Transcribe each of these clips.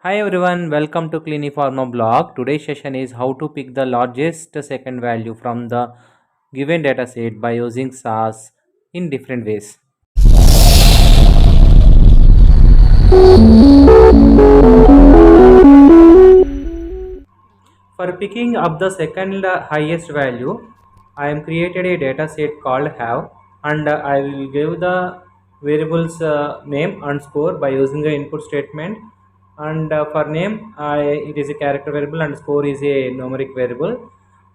Hi everyone, welcome to CLINPHARMA blog. Today's session is how to pick the largest second value from the given dataset by using SAS in different ways. For picking up the second highest value, I am created a dataset called have, and I will give the variables name and score by using the input statement. And for name, it is a character variable and score is a numeric variable.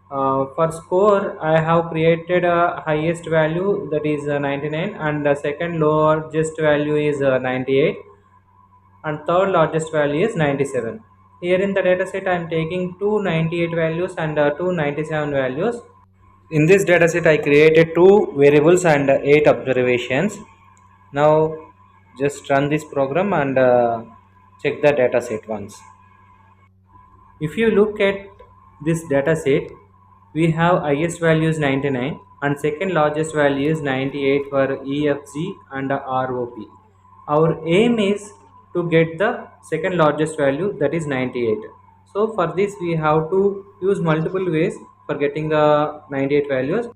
For score, I have created a highest value, that is 99, and the second largest value is 98, and third largest value is 97. Here in the dataset I am taking two 98 values and two 97 values. In this dataset I created two variables and eight observations. Now just run this program and check the dataset once. If you look at this data set, we have highest value is 99 and second largest value is 98 for EFG and ROP. Our aim is to get the second largest value, that is 98. So for this we have to use multiple ways for getting the 98 values.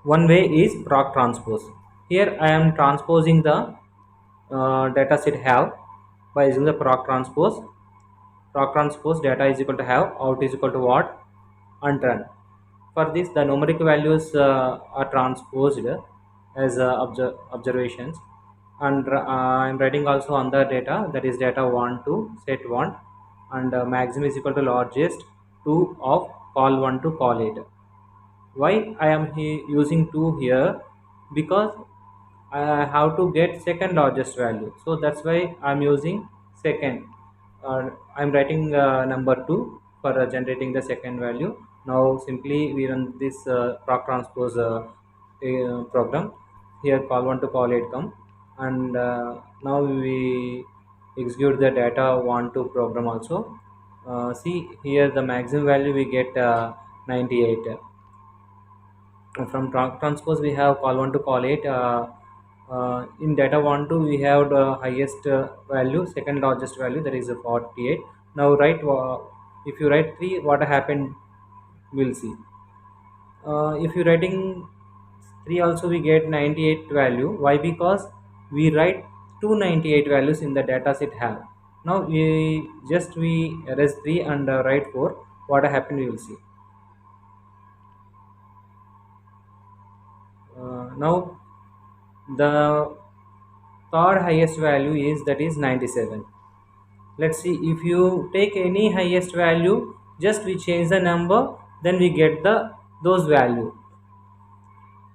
One way is proc transpose. Here I am transposing the dataset have by using the proc transpose. Proc transpose data is equal to have, out is equal to what, and run. For this the numeric values are transposed as observations, and I am writing also on the data, that is data 1 to set 1, and maximum is equal to largest 2 of call 1 to call 8. Why I am using 2 here? Because I have to get second largest value, so that's why I'm using second. I'm writing number 2 for generating the second value. Now simply we run this proc transpose program. Here call 1 to call 8 come, and now we execute the data 1 to program also. See here the maximum value we get 98. From transpose we have call 1 to call 8. In data 1 to we have the highest value, second largest value, that is 48. Now write if you write 3, what happened we'll see. If you writing 3 also we get 98 value. Why? Because we write 298 values in the data set have. Now we erase 3 and write 4. What happened we will see. Now the third highest value is, that is 97. Let's see, if you take any highest value, just we change the number, then we get the those value.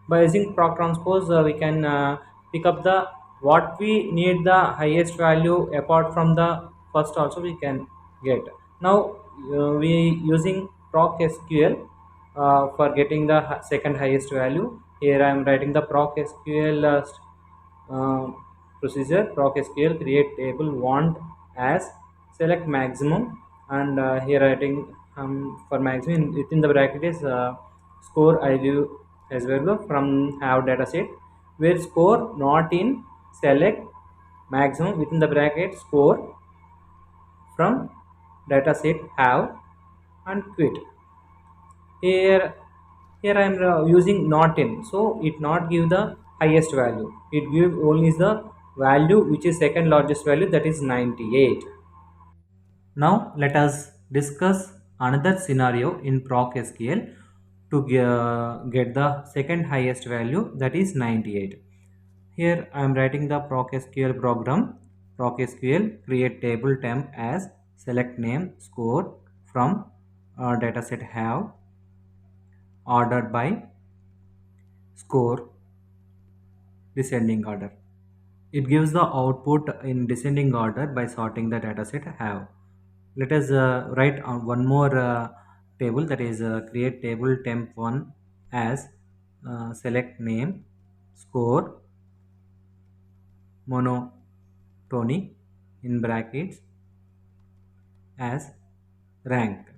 By using proc transpose we can pick up the what we need the highest value apart from the first also we can get. Now we using proc SQL for getting the second highest value. Here I am writing the proc SQL uh, procedure. Proc SQL create table want as select maximum, and here writing for maximum within the bracket is score I give as well from have dataset, where score not in select maximum within the bracket score from dataset have and quit. Here here I am using not in, so it not give the highest value, it give only the value which is second largest value, that is 98. Now let us discuss another scenario in proc SQL to get the second highest value, that is 98. Here I am writing the proc SQL program. Proc SQL create table temp as select name score from dataset have ordered by score descending order. It gives the output in descending order by sorting the dataset have. Let us write on one more table, that is create table temp1 as select name score monotony in brackets as ranked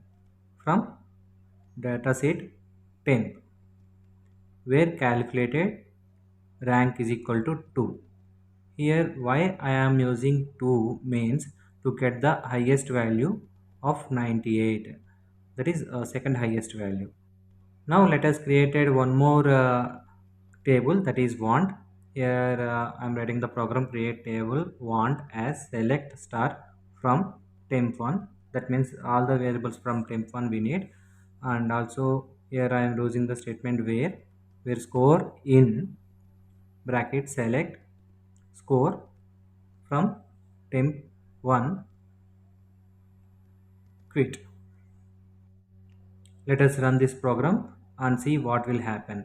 from dataset 10, where calculated rank is equal to 2. Here why I am using 2 means to get the highest value of 98. That is second highest value. Now let us created one more table, that is want. Here I'm writing the program create table want as select star from temp1. That means all the variables from temp1 we need. And also here I am using the statement where score in bracket select score from temp1 quit. Let us run this program and see what will happen.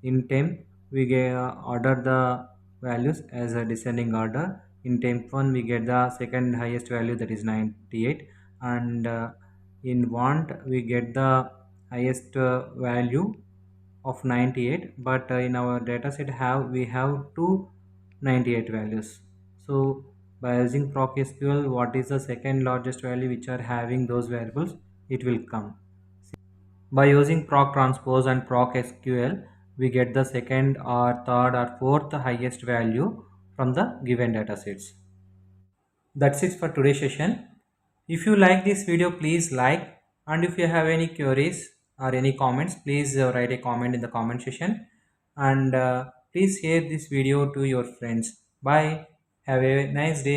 In temp, we get, order the values as a descending order. In temp 1, we get the second highest value, that is 98. And in want, we get the highest value of 98. But in our dataset, we have two 98 values. So by using proc SQL, what is the second largest value which are having those variables, it will come. By using proc transpose and proc SQL, we get the second or third or fourth highest value from the given datasets. That's it for today's session. If you like this video, please like, and if you have any queries or any comments, please write a comment in the comment section, and please share this video to your friends. Bye. Have a nice day.